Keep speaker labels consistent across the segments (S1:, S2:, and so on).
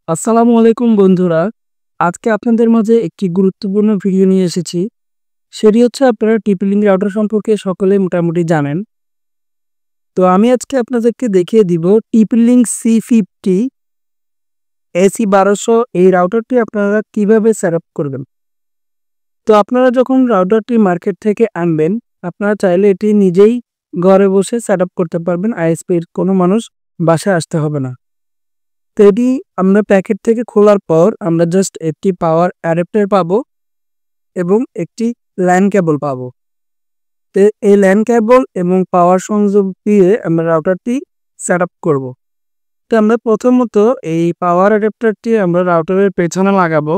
S1: আসসালামু আলাইকুম বন্ধুরা। আজকে আপনাদের মাঝে একটি গুরুত্বপূর্ণ ভিডিও নিয়ে এসেছি। সেটি হচ্ছে আপনারা TP-Link রাউটার সম্পর্কে সকলেই মোটামুটি জানেন। তো আমি আজকে আপনাদেরকে দেখিয়ে দিব TP-Link C50 AC1200 এই রাউটারটি আপনারা কিভাবে সেটআপ করবেন। তো আপনারা যখন রাউটারটি মার্কেট থেকে আনবেন, আপনারা চাইলে এটি নিজেই ঘরে বসে সেটআপ করতে পারবেন। ISP-র কোনো মানুষ বাসায় আসতে হবে না। তো এটি আমরা প্যাকেট থেকে খোলার পর আমরা জাস্ট একটি পাওয়ার অ্যাডাপ্টার পাবো এবং একটি ল্যান কেবল পাবো। তো এই ল্যান কেবল এবং পাওয়ার সংযোগ দিয়ে আমরা রাউটারটি সেটআপ করব। তো আমরা প্রথমত এই পাওয়ার অ্যাডাপ্টারটি আমরা রাউটারের পেছনে লাগাবো।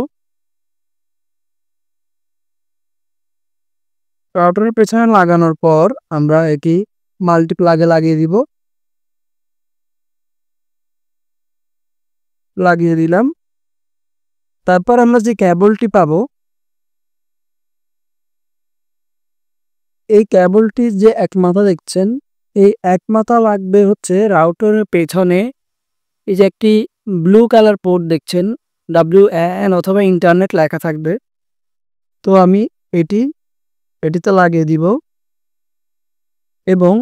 S1: রাউটারের পেছনে লাগানোর পর আমরা এটি মাল্টিপ্লাগে লাগিয়ে দিলাম। তারপর আমরা যে কেবলটি পাবো, এই কেবলটির যে এক মাথা দেখছেন, এই এক মাথা লাগবে হচ্ছে রাউটারের পেছনে। এই যে একটি ব্লু কালার পোর্ট দেখছেন, WAN অথবা ইন্টারনেট লেখা থাকবে। তো আমি এটিতে লাগিয়ে দিব এবং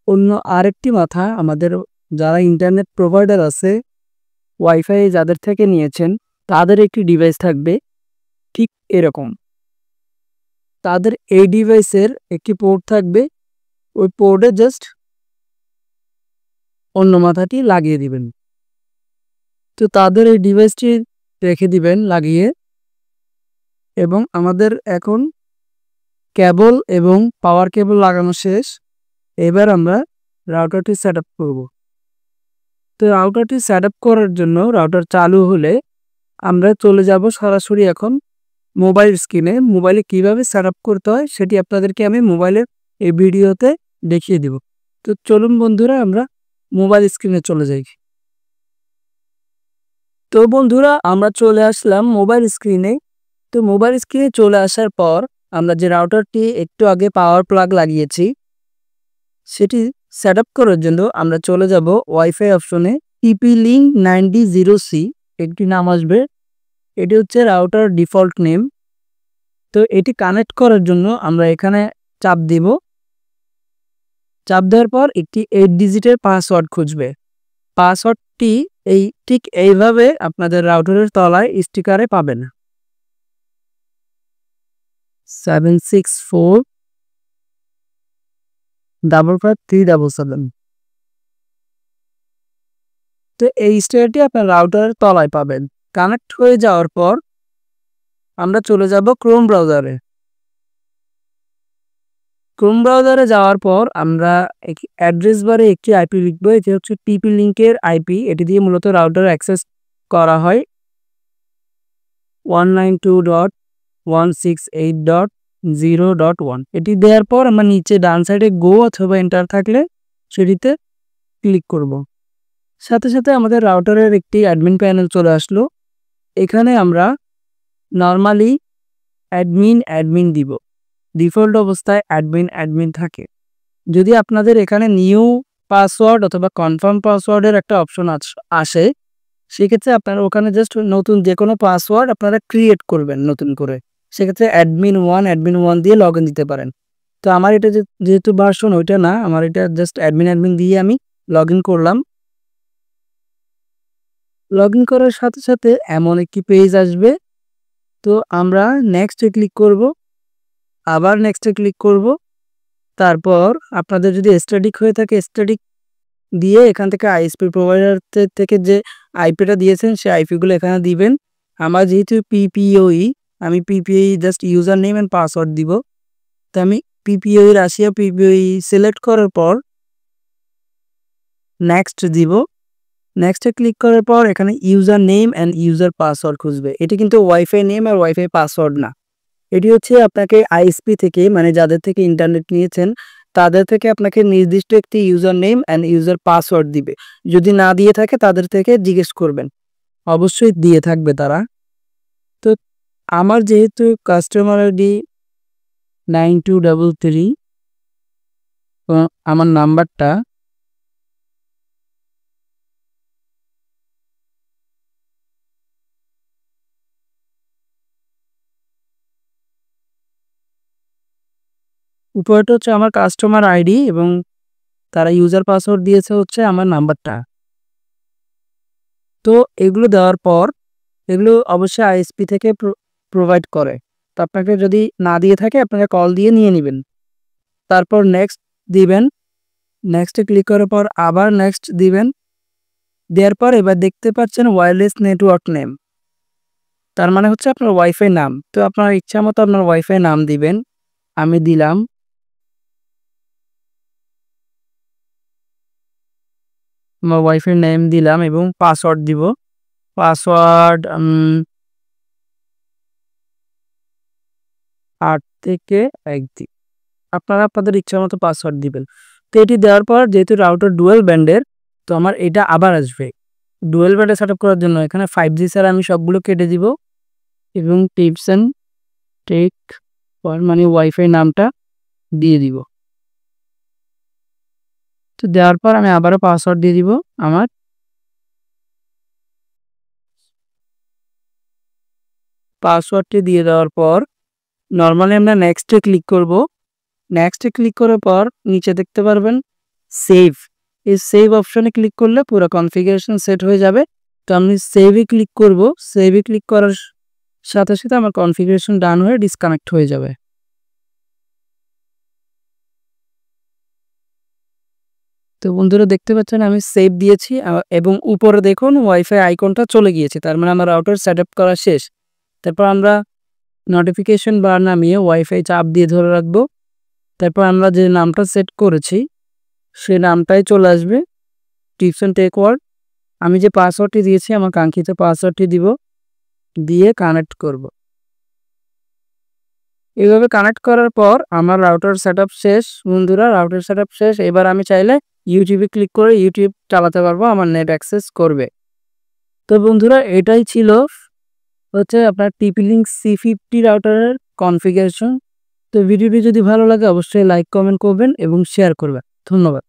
S1: অন্য আরেকটি মাথা আমাদের যারা ইন্টারনেট প্রোভাইডার আছে, ওয়াইফাই যাদের থেকে নিয়েছেন, তাদের একটি ডিভাইস থাকবে ঠিক এরকম। তাদের এই ডিভাইসের একটি পোর্ট থাকবে, ওই পোর্টে জাস্ট অন্য মাথাটি লাগিয়ে দিবেন। তো তাদের এই ডিভাইসটি রেখে দিবেন লাগিয়ে। এবং আমাদের এখন কেবল এবং পাওয়ার কেবল লাগানো শেষ। এবার আমরা রাউটারটি সেটআপ করব। তো রাউটারটি সেটআপ করার জন্য রাউটার চালু হলে আমরা চলে যাব সরাসরি এখন মোবাইল স্ক্রিনে। মোবাইলে কিভাবে সেটআপ করতে হয় সেটি আপনাদেরকে আমি মোবাইলের এই ভিডিওতে দেখিয়ে দিব। তো চলুন বন্ধুরা, আমরা মোবাইল স্ক্রিনে চলে যাই। তো বন্ধুরা, আমরা চলে আসলাম মোবাইল স্ক্রিনে। তো মোবাইল স্ক্রিনে চলে আসার পর আমরা যে রাউটারটি একটু আগে পাওয়ার প্লাগ লাগিয়েছি, সেটি সেটআপ করার জন্য আমরা চলে যাব ওয়াইফাই অপশনে। TP-Link 90C একটি নাম আসবে, এটি হচ্ছে রাউটার ডিফল্ট নেম। তো এটি কানেক্ট করার জন্য আমরা এখানে চাপ দিব। চাপ দেওয়ার পর একটি 8 ডিজিটের পাসওয়ার্ড খুঁজবে। পাসওয়ার্ডটি ঠিক এইভাবে আপনাদের রাউটারের তলায় স্টিকারে পাবেন। 764555377। তো এই স্টিকারটি আপনার রাউটারের তলায় পাবেন। কানেক্ট হয়ে যাওয়ার পর আমরা চলে যাব ক্রোম ব্রাউজারে। ক্রোম ব্রাউজারে যাওয়ার পর আমরা অ্যাড্রেস বারে একটি আইপি লিখব। এটি হচ্ছে TP-Link-এর আইপি। এটি দিয়ে মূলত রাউটার অ্যাক্সেস করা হয় 192.168.0.1। এটি দেওয়ার পর আমরা নিচে ডান সাইডে গো অথবা এন্টার থাকলে সেটিতে ক্লিক করব। সাথে সাথে আমাদের রাউটারের একটি অ্যাডমিন প্যানেল চলে আসলো। এখানে আমরা নরমালি অ্যাডমিন দিব। ডিফল্ট অবস্থায় অ্যাডমিন থাকে। যদি আপনাদের এখানে নিউ পাসওয়ার্ড অথবা কনফার্ম পাসওয়ার্ডের একটা অপশন আসে, সেক্ষেত্রে আপনারা ওখানে জাস্ট নতুন যে কোনো পাসওয়ার্ড আপনারা ক্রিয়েট করবেন নতুন করে। সেক্ষেত্রে অ্যাডমিন 1 দিয়ে লগ ইন দিতে পারেন। তো আমার এটা যেহেতু ভার্সন ওইটা না, আমার এটা জাস্ট অ্যাডমিন দিয়ে আমি লগ ইন করলাম। লগ ইন করার সাথে সাথে এমন একটি পেজ আসবে। তো আমরা নেক্সটে ক্লিক করব, আবার নেক্সটে ক্লিক করব। তারপর আপনাদের যদি স্ট্যাটিক হয়ে থাকে, স্ট্যাটিক দিয়ে এখান থেকে ISP প্রোভাইডার থেকে যে আইপিটা দিয়েছেন সেই আইপিগুলো এখানে দিবেন। আমার যেহেতু PPOE, আমি PPOE just user name and password দিব। তো আমি PPOE রাশিয়া PPOE সিলেক্ট করার পর নেক্সট দিব। নেক্সটে ক্লিক করার পর এখানে user name and user password খুঁজবে। এটি কিন্তু ওয়াইফাই নেম আর ওয়াইফাই পাসওয়ার্ড না। এটি হচ্ছে আপনাকে ISP থেকে, মানে যাদের থেকে ইন্টারনেট নিয়েছেন তাদের থেকে আপনাকে নির্দিষ্ট একটি user name and user password দিবে। যদি না দিয়ে থাকে তাদের থেকে জিজ্ঞেস করবেন, অবশ্যই দিয়ে থাকবে তারা। তো আমার যেহেতু কাস্টমার ID 9233, আমার নাম্বারটা উপরেটা হচ্ছে আমার কাস্টমার আইডি এবং তারা ইউজার পাসওয়ার্ড দিয়েছে হচ্ছে আমার নাম্বারটা। তো এগুলো দেওয়ার পর এগুলো অবশ্যই আইএসপি থেকে প্রোভাইড করে। তো আপনাকে যদি না দিয়ে থাকে আপনাকে কল দিয়ে নিয়ে নেবেন। তারপর নেক্সট দিবেন। নেক্সটে ক্লিক করার পর আবার নেক্সট দিবেন। দেওয়ার পর এবার দেখতে পাচ্ছেন ওয়্যারলেস নেটওয়ার্ক নেম, তার মানে হচ্ছে আপনার ওয়াইফাই নাম। তো আপনার ইচ্ছা মতো আপনার ওয়াইফাই নাম দিবেন। আমি দিলাম। আমার ওয়াইফাই নেম দিলাম এবং পাসওয়ার্ড দিব। পাসওয়ার্ড 8 থেকে 1 দিন। আপনারা আপনাদের ইচ্ছা মতো পাসওয়ার্ড দিবেন। তো এটি দেওয়ার পর যেহেতু রাউটার ডুয়াল ব্যান্ডের, তো আমার এটা আবার আসবে। ডুয়াল ব্যান্ডে সেট আপ করার জন্য এখানে 5G ছাড়া আমি সবগুলো কেটে দিব এবং টিপস অ্যান্ড টেক মানে ওয়াইফাই নামটা দিয়ে দিব। তো দেওয়ার পর আমি আবারও পাসওয়ার্ড দিয়ে দিব আমার। পাসওয়ার্ডটি দিয়ে দেওয়ার পর নর্মালি আমরা নেক্সটে ক্লিক করব। নেক্সটে ক্লিক করার পর নিচে দেখতে পারবেন সেভ। এই সেভ অপশনে ক্লিক করলে পুরো কনফিগারেশন সেট হয়ে যাবে। তো আমি সেভে ক্লিক করব। সেভে ক্লিক করার সাথে সাথে আমার কনফিগারেশন ডান হয়ে ডিসকানেক্ট হয়ে যাবে। তো বন্ধুরা দেখতে পাচ্ছেন আমি সেভ দিয়েছি এবং উপরে দেখুন ওয়াইফাই আইকনটা চলে গিয়েছে, তার মানে আমার রাউটার সেট আপ করা শেষ। তারপর আমরা নোটিফিকেশন বার নামিয়ে ওয়াইফাই চাপ দিয়ে ধরে রাখবো। তারপর আমরা যে নামটা সেট করেছি সেই নামটাই চলে আসবে, টিপস অ্যান্ড টেক ওয়ার্ল্ড। আমি যে পাসওয়ার্ডটি দিয়েছি আমার কাঙ্ক্ষিত পাসওয়ার্ডটি দিব, দিয়ে কানেক্ট করব। এইভাবে কানেক্ট করার পর আমার রাউটার সেট আপ শেষ। বন্ধুরা রাউটার সেট আপ শেষ। এবার আমি চাইলে ইউটিউবে ক্লিক করে ইউটিউব চালাতে পারবো, আমার নেট অ্যাক্সেস করবে। তো বন্ধুরা এটাই ছিল হচ্ছে আপনার TP-Link C50 রাউটারের কনফিগারেশন। তো ভিডিওটি যদি ভালো লাগে অবশ্যই লাইক কমেন্ট করবেন এবং শেয়ার করবেন। ধন্যবাদ।